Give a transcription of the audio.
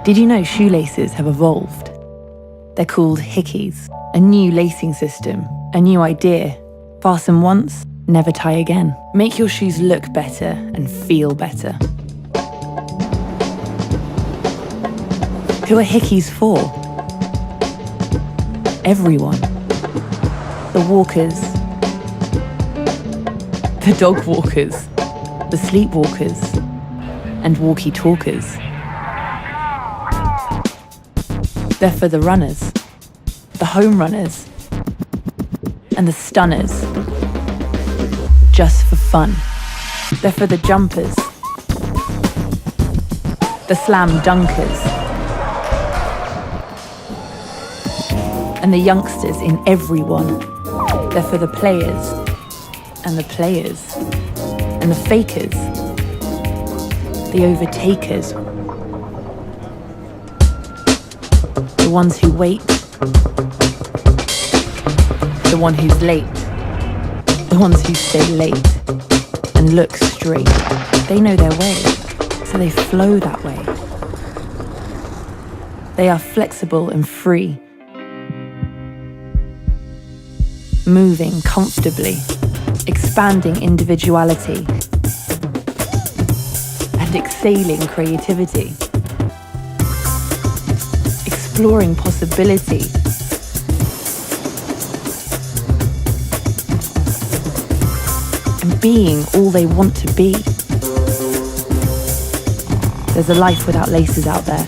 Did you know shoelaces have evolved? They're called Hickies, a new lacing system, a new idea. Fasten once, never tie again. Make your shoes look better and feel better. Who are Hickies for? Everyone. The walkers, the dog walkers, the sleepwalkers, and walkie-talkers. They're for the runners, the home runners, and the stunners. Just for fun. They're for the jumpers, the slam dunkers, and the youngsters in everyone. They're for the players, and the players, and the fakers, the overtakers, the ones who wait, the one who's late, the ones who stay late and look straight. They know their way, so they flow that way. They are flexible and free, moving comfortably, expanding individuality, and exhaling creativity, exploring possibility, and being all they want to be. There's a life without laces out there.